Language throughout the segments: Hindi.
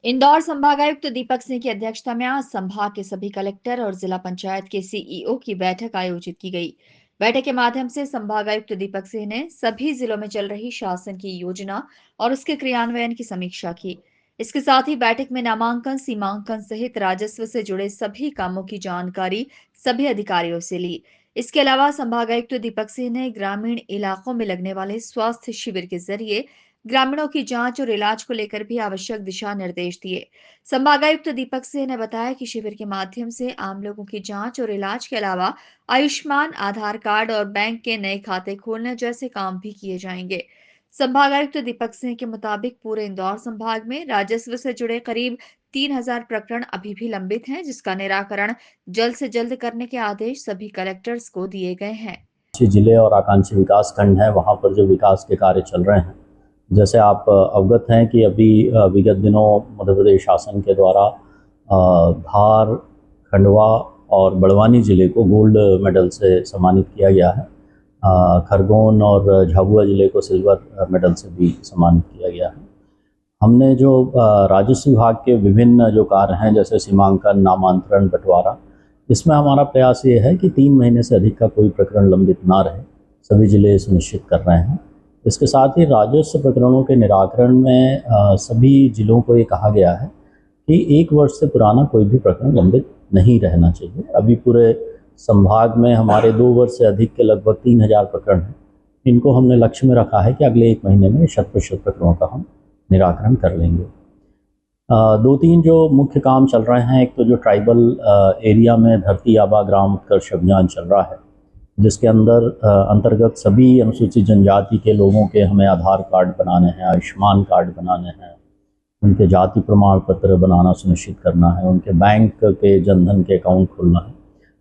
इंदौर संभागायुक्त दीपक सिंह की अध्यक्षता में आज संभाग के सभी कलेक्टर और जिला पंचायत के सीईओ की बैठक आयोजित की गई। बैठक के माध्यम से संभागायुक्त दीपक सिंह ने सभी जिलों में चल रही शासन की योजना और उसके क्रियान्वयन की समीक्षा की। इसके साथ ही बैठक में नामांकन, सीमांकन सहित राजस्व से जुड़े सभी कामों की जानकारी सभी अधिकारियों से ली। इसके अलावा संभागायुक्त दीपक सिंह ने ग्रामीण इलाकों में लगने वाले स्वास्थ्य शिविर के जरिए ग्रामीणों की जांच और इलाज को लेकर भी आवश्यक दिशा निर्देश दिए। संभागायुक्त दीपक सिंह ने बताया कि शिविर के माध्यम से आम लोगों की जांच और इलाज के अलावा आयुष्मान, आधार कार्ड और बैंक के नए खाते खोलने जैसे काम भी किए जाएंगे। संभागायुक्त दीपक सिंह के मुताबिक पूरे इंदौर संभाग में राजस्व से जुड़े करीब 3,000 प्रकरण अभी भी लंबित हैं, जिसका निराकरण जल्द से जल्द करने के आदेश सभी कलेक्टर्स को दिए गए हैं। जिले और आकांक्षी विकास खंड है, वहाँ पर जो विकास के कार्य चल रहे हैं, जैसे आप अवगत हैं कि अभी विगत दिनों मध्य प्रदेश शासन के द्वारा धार, खंडवा और बड़वानी जिले को गोल्ड मेडल से सम्मानित किया गया है। खरगोन और झाबुआ जिले को सिल्वर मेडल से भी सम्मानित किया गया है। हमने जो राजस्व विभाग के विभिन्न जो कार्य हैं, जैसे सीमांकन, नामांतरण, बंटवारा, इसमें हमारा प्रयास ये है कि 3 महीने से अधिक का कोई प्रकरण लंबित ना रहे, सभी जिले सुनिश्चित कर रहे हैं। इसके साथ ही राजस्व प्रकरणों के निराकरण में सभी जिलों को ये कहा गया है कि 1 वर्ष से पुराना कोई भी प्रकरण लंबित नहीं रहना चाहिए। अभी पूरे संभाग में हमारे 2 वर्ष से अधिक के लगभग 3,000 प्रकरण हैं। इनको हमने लक्ष्य में रखा है कि अगले 1 महीने में 100% प्रकरणों का हम निराकरण कर लेंगे। 2-3 जो मुख्य काम चल रहे हैं, एक तो जो ट्राइबल एरिया में धरती आबा ग्राम उत्कर्ष अभियान चल रहा है, जिसके अंतर्गत सभी अनुसूचित जनजाति के लोगों के हमें आधार कार्ड बनाने हैं, आयुष्मान कार्ड बनाने हैं, उनके जाति प्रमाण पत्र बनाना सुनिश्चित करना है, उनके बैंक के जनधन के अकाउंट खोलना है।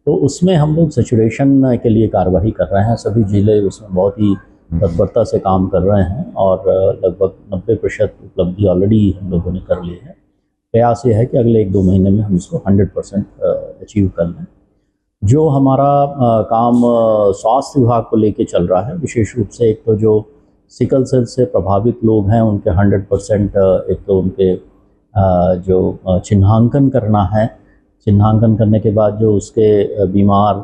तो उसमें हम लोग सैचुरेशन के लिए कार्रवाई कर रहे हैं। सभी जिले उसमें बहुत ही तत्परता से काम कर रहे हैं और लगभग 90% उपलब्धि ऑलरेडी हम लोगों ने कर ली है। प्रयास ये है कि अगले 1-2 महीने में हम इसको 100% अचीव कर लें। जो हमारा काम स्वास्थ्य विभाग को लेके चल रहा है, विशेष रूप से एक तो जो सिकल सेल से प्रभावित लोग हैं, उनके 100% एक तो उनके जो चिन्हांकन करना है। चिन्हांकन करने के बाद जो उसके बीमार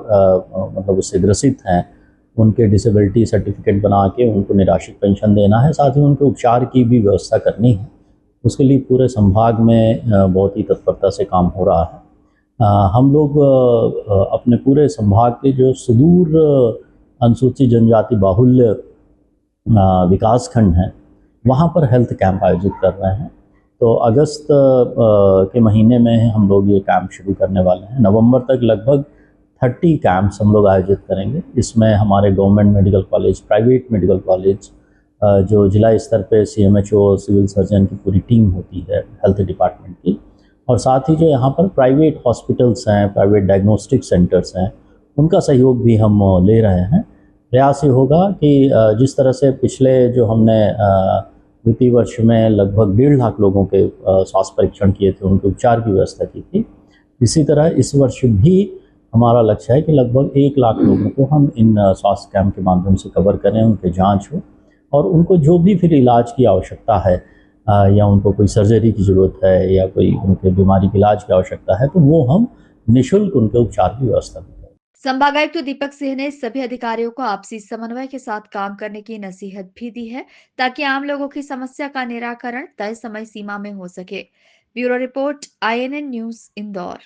मतलब उससे ग्रसित हैं, उनके डिसेबिलिटी सर्टिफिकेट बना के उनको निराश्रित पेंशन देना है। साथ ही उनके उपचार की भी व्यवस्था करनी है। उसके लिए पूरे संभाग में बहुत ही तत्परता से काम हो रहा है। हम लोग अपने पूरे संभाग के जो सुदूर अनुसूचित जनजाति बाहुल्य विकास खंड हैं, वहाँ पर हेल्थ कैंप आयोजित कर रहे हैं। तो अगस्त के महीने में हम लोग ये कैंप शुरू करने वाले हैं। नवंबर तक लगभग 30 कैंप्स हम लोग आयोजित करेंगे। इसमें हमारे government medical college, private medical college, जो जिला स्तर पे सीएमएचओ, सिविल सर्जन की पूरी टीम होती है हेल्थ डिपार्टमेंट की, और साथ ही जो यहाँ पर प्राइवेट हॉस्पिटल्स हैं, प्राइवेट डायग्नोस्टिक सेंटर्स हैं, उनका सहयोग भी हम ले रहे हैं। प्रयास ये होगा कि जिस तरह से पिछले जो हमने वित्तीय वर्ष में लगभग 1.5 लाख लोगों के स्वास्थ्य परीक्षण किए थे, उनके उपचार की व्यवस्था की थी, इसी तरह इस वर्ष भी हमारा लक्ष्य है कि लगभग 1 लाख लोगों को हम इन स्वास्थ्य कैंप के माध्यम से कवर करें, उनके जांच हो और उनको जो भी फिर इलाज की आवश्यकता है या उनको कोई सर्जरी की ज़रूरत है या कोई उनके बीमारी के इलाज की आवश्यकता है, तो वो हम निःशुल्क उनके उपचार की व्यवस्था करें। संभागायुक्त दीपक सिंह ने सभी अधिकारियों को आपसी समन्वय के साथ काम करने की नसीहत भी दी है, ताकि आम लोगों की समस्या का निराकरण तय समय सीमा में हो सके। Bureau report, INN news, Indore.